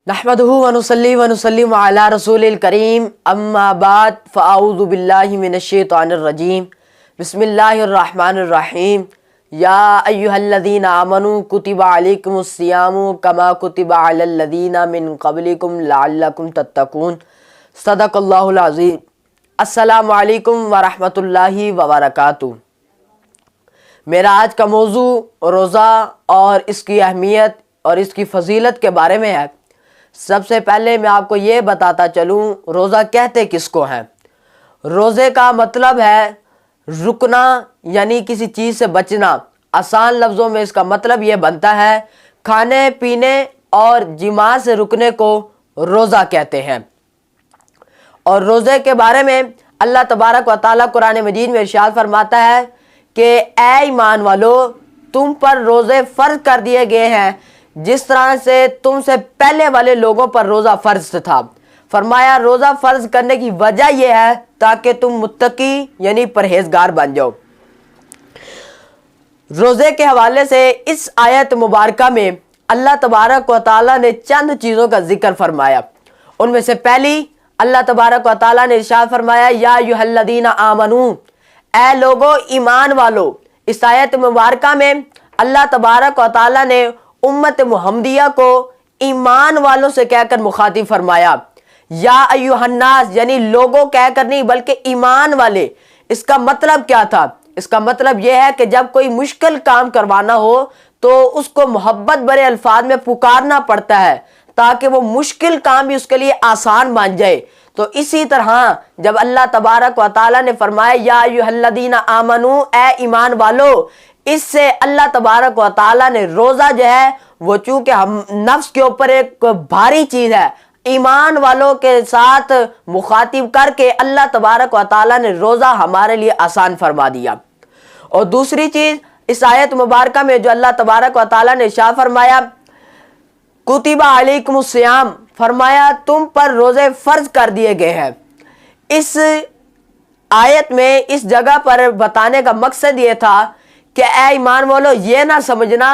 नहमदुहु व नुसल्ली व नुसल्लिम अला रसूलिल करीम अम्मा बाद फ़अऊज़ु बिल्लाहि मिनश्शैतानिर रजीम बिस्मिल्लाहिर रहमानिर रहीम या अय्युहल्लज़ीना आमनू कुतिबा अलैकुमुस्सियामु कमा कुतिबा अलल लज़ीना मिन क़ब्लिकुम लअल्लकुम तत्तक़ून सदक़ल्लाहुल अज़ीम। अस्सलामु अलैकुम व रहमतुल्लाहि व बरकातुहू। मेरा आज का मौजू रोज़ा और इसकी अहमियत और इसकी फजीलत के बारे में है। सबसे पहले मैं आपको ये बताता चलूँ, रोज़ा कहते किसको हैं। रोज़े का मतलब है रुकना, यानी किसी चीज़ से बचना। आसान लफ्ज़ों में इसका मतलब ये बनता है खाने पीने और जिमा से रुकने को रोज़ा कहते हैं। और रोज़े के बारे में अल्लाह तबारक व तआला कुरान मजीद में इरशाद फरमाता है कि ऐ ईमान वालो, तुम पर रोज़े फ़र्ज कर दिए गए हैं जिस तरह से तुमसे पहले वाले लोगों पर रोज़ा फ़र्ज था। फरमाया रोज़ा फ़र्ज करने की वजह यह है ताकि तुम मुत्तकी यानी परहेजगार बन जाओ। रोज़े के हवाले से इस आयत मुबारका में अल्लाह तबारक व तआला ने चंद चीज़ों का जिक्र फरमाया। उनमें से पहली अल्लाह तबारक व तआला ने इरशाद फरमाया या अय्युहल्लज़ीना आमनू, ऐ लोगो ईमान वालो। इस आयत मुबारका में अल्लाह तबारक व तआला ने उम्मत मुहम्मदिया को ईमान वालों से कहकर मुखातिब फरमाया। या अय्युहन्नास यानी लोगों कहकर नहीं बल्कि ईमान वाले। इसका मतलब क्या था? इसका मतलब यह है कि जब कोई मुश्किल काम करवाना हो तो उसको मोहब्बत भरे अल्फाज में पुकारना पड़ता है ताकि वो मुश्किल काम भी उसके लिए आसान बन जाए। तो इसी तरह जब अल्लाह तबारक व तआला ने फरमाया या अय्युहल्लज़ीना आमनू, ए ईमान वालो, इससे अल्लाह तबारक व तआला ने रोज़ा जो है वो चूँकि हम नफ्स के ऊपर एक भारी चीज़ है, ईमान वालों के साथ मुखातिब करके अल्लाह तबारक व तआला ने रोज़ा हमारे लिए आसान फरमा दिया। और दूसरी चीज़ इस आयत मुबारका में जो अल्लाह तबारक व तआला ने इरशाद फरमाया कुतिबा अलैकुमुस्सियाम, फरमाया तुम पर रोज़े फ़र्ज कर दिए गए हैं। इस आयत में इस जगह पर बताने का मकसद ये था कि ऐ ईमान वालों, ये ना समझना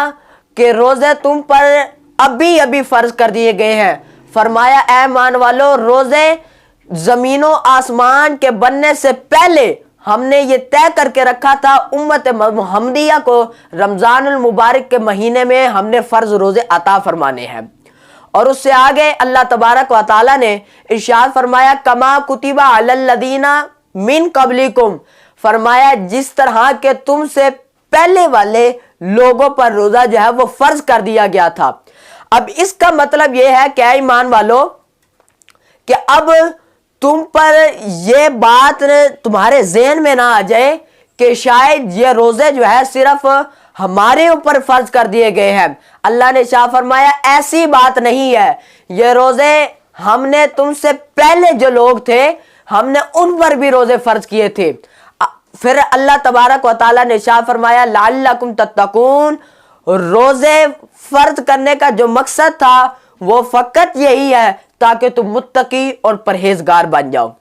कि रोज़े तुम पर अभी अभी फ़र्ज कर दिए गए हैं। फरमाया ऐ ईमान वालों, रोज़े ज़मीनों आसमान के बनने से पहले हमने ये तय करके रखा था उम्मत मुहम्मदिया को रमज़ानुल मुबारक के महीने में हमने फ़र्ज रोज़े अता फरमाने हैं। और उससे आगे अल्लाह तबारक व तआला ने इरशाद फरमाया कमा कुतिबा अलल लज़ीना मिन क़ब्लिकुम, फरमाया जिस तरह के तुमसे पहले वाले लोगों पर रोज़ा जो है वो फ़र्ज कर दिया गया था। अब इसका मतलब यह है कि ईमान वालों कि अब तुम पर यह बात तुम्हारे ज़हन में ना आ जाए कि शायद ये रोज़े जो है सिर्फ हमारे ऊपर फ़र्ज कर दिए गए हैं। अल्लाह ने शाह फरमाया ऐसी बात नहीं है, ये रोज़े हमने तुमसे पहले जो लोग थे हमने उन पर भी रोज़े फ़र्ज किए थे। फिर अल्लाह तबारक व तआला ने इरशाद फरमाया लअल्लकुम तत्तकून, रोज़े फ़र्ज करने का जो मकसद था वो फ़कत यही है ताकि तुम मुत्तकी और परहेजगार बन जाओ।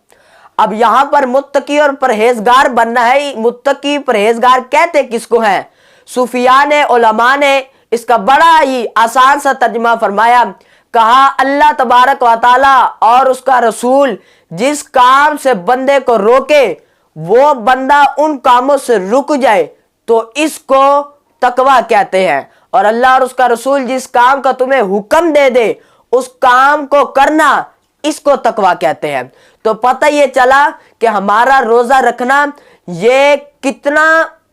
अब यहाँ पर मुत्तकी और परहेजगार बनना है। मुत्तकी परहेजगार कहते किसको हैं? सूफिया ने, उलमा ने इसका बड़ा ही आसान सा तर्जुमा फरमाया। कहा अल्लाह तबारक व तआला और उसका रसूल जिस काम से बंदे को रोके वो बंदा उन कामों से रुक जाए तो इसको तकवा कहते हैं। और अल्लाह और उसका रसूल जिस काम का तुम्हें हुक्म दे दे उस काम को करना, इसको तकवा कहते हैं। तो पता ये चला कि हमारा रोज़ा रखना ये कितना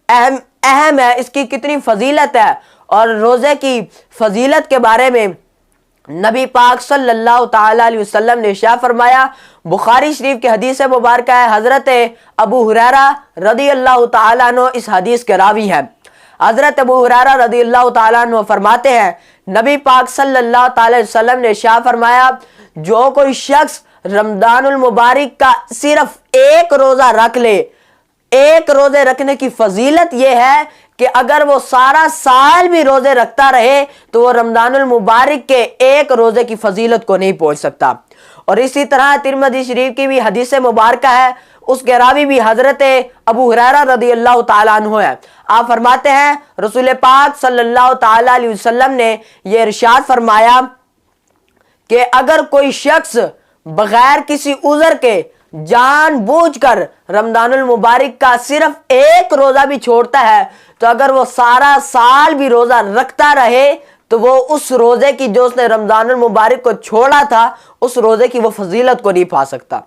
अहम है, इसकी कितनी फजीलत है। और रोज़े की फजीलत के बारे में नबी पाक सल्लल्लाहु ताला अलैहि वसल्लम ने इरशाद फरमाया, बुखारी शरीफ की हदीस मुबारक है, हज़रत अबू हुरैरा रज़ियल्लाहु ताला अन्हु इस हदीस के रावी हैं। हज़रत अबू हुरैरा रज़ियल्लाहु ताला अन्हु फरमाते हैं नबी पाक सल्लल्लाहु ताला अलैहि वसल्लम ने इरशाद फरमाया जो कोई शख्स रमज़ानुल मुबारक का सिर्फ एक रोज़ा रख ले, एक रोज़े रखने की फजीलत यह है कि अगर वो सारा साल भी रोज़े रखता रहे तो वो रमज़ानुल मुबारक के एक रोज़े की फजीलत को नहीं पहुंच सकता। और इसी तरह तिरमिज़ी शरीफ की भी हदीस मुबारक है, उसके रावी भी हज़रत अबू हुरैरा रज़ियल्लाहु ताला अन्हु है। आप फरमाते हैं रसूल पाक सल्लल्लाहु ताला अलैहि वसल्लम ने ये इरशाद फरमाया کہ اگر کوئی شخص بغیر کسی عذر کے جان بوجھ کر رمضان المبارک کا صرف ایک روزہ بھی چھوڑتا ہے تو اگر وہ سارا سال بھی روزہ رکھتا رہے تو وہ اس روزے کی جو اس نے رمضان المبارک کو چھوڑا تھا اس روزے کی وہ فضیلت کو نہیں پا سکتا۔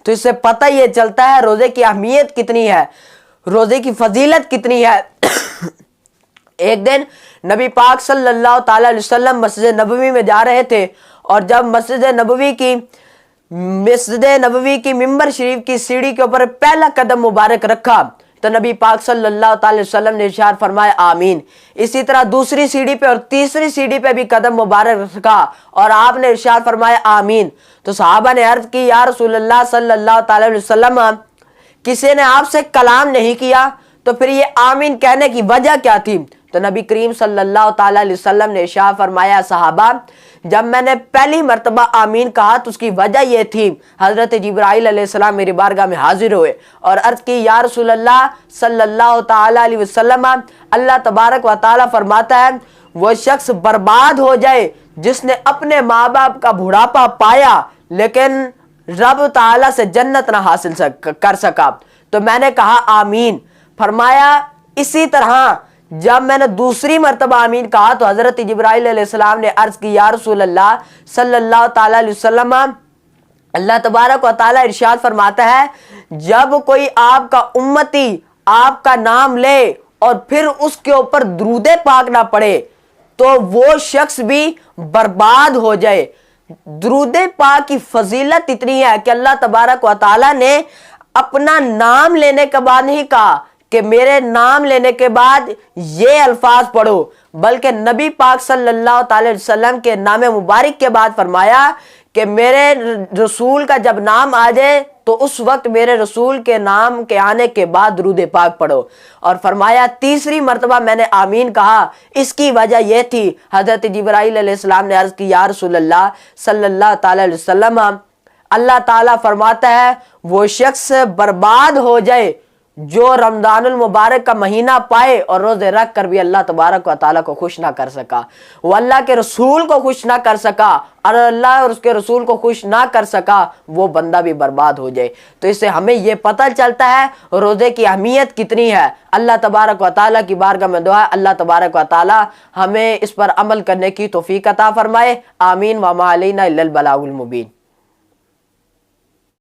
تو اس سے پتہ یہ چلتا ہے روزے کی اہمیت کتنی ہے، روزے کی فضیلت کتنی ہے۔ ایک دن نبی پاک صلی اللہ تعالی علیہ وسلم مسجد نبوی میں جا رہے تھے، اور جب مسجد نبوی کی ممبر شریف کی سیڑھی کے اوپر پہلا قدم مبارک رکھا تو نبی پاک صلی اللہ تعالی وسلم نے ارشاد فرمایا آمین۔ اسی طرح دوسری سیڑھی پہ اور تیسری سیڑھی پہ بھی قدم مبارک رکھا اور آپ نے ارشاد فرمایا آمین۔ تو صحابہ نے عرض کی یا رسول اللہ صلی اللہ تعالی وسلم کسی نے آپ سے کلام نہیں کیا تو پھر یہ آمین کہنے کی وجہ کیا تھی؟ تو نبی کریم صلی اللہ تعالی علیہ وسلم نے ارشاد فرمایا صحابہ جب میں نے پہلی مرتبہ آمین کہا تو اس کی وجہ یہ تھی حضرت جبرائیل علیہ السلام میری بارگاہ میں حاضر ہوئے اور عرض کی یا رسول اللہ صلی اللہ تعالی علیہ وسلم اللہ تبارک و تعالی فرماتا ہے وہ شخص برباد ہو جائے جس نے اپنے ماں باپ کا بڑھاپا پایا لیکن رب تعالی سے جنت نہ حاصل کر سکا۔ تو میں نے کہا آمین۔ فرمایا اسی طرح جب میں نے دوسری مرتبہ آمین کہا تو حضرت جبرائیل علیہ السلام نے عرض کی یا رسول اللہ صلی اللہ تعالی علیہ وسلم اللہ تبارک و تعالی ارشاد فرماتا ہے جب کوئی آپ کا امتی آپ کا نام لے اور پھر اس کے اوپر درود پاک نہ پڑھے تو وہ شخص بھی برباد ہو جائے۔ درود پاک کی فضیلت اتنی ہے کہ اللہ تبارک و تعالی نے اپنا نام لینے کے بعد نہیں کہا کہ میرے نام لینے کے بعد یہ الفاظ پڑھو، بلکہ نبی پاک صلی اللہ تعالی وسلم کے نام مبارک کے بعد فرمایا کہ میرے رسول کا جب نام آ جائے تو اس وقت میرے رسول کے نام کے آنے کے بعد درود پاک پڑھو۔ اور فرمایا تیسری مرتبہ میں نے آمین کہا، اس کی وجہ یہ تھی حضرت جبرائیل علیہ السلام نے عرض کی یا رسول اللہ صلی اللہ تعالی علیہ وسلم اللہ تعالیٰ فرماتا ہے وہ شخص برباد ہو جائے جو رمضان المبارک کا مہینہ پائے اور روزے رکھ کر بھی اللہ تبارک و تعالیٰ کو خوش نہ کر سکا، وہ اللہ کے رسول کو خوش نہ کر سکا، اور اللہ اور اس کے رسول کو خوش نہ کر سکا وہ بندہ بھی برباد ہو جائے۔ تو اس سے ہمیں یہ پتہ چلتا ہے روزے کی اہمیت کتنی ہے۔ اللہ تبارک و تعالیٰ کی بارگاہ میں دعا ہے اللہ تبارک و تعالیٰ ہمیں اس پر عمل کرنے کی توفیق عطا فرمائے۔ آمین۔ وما علینا الا البلاغ المبین۔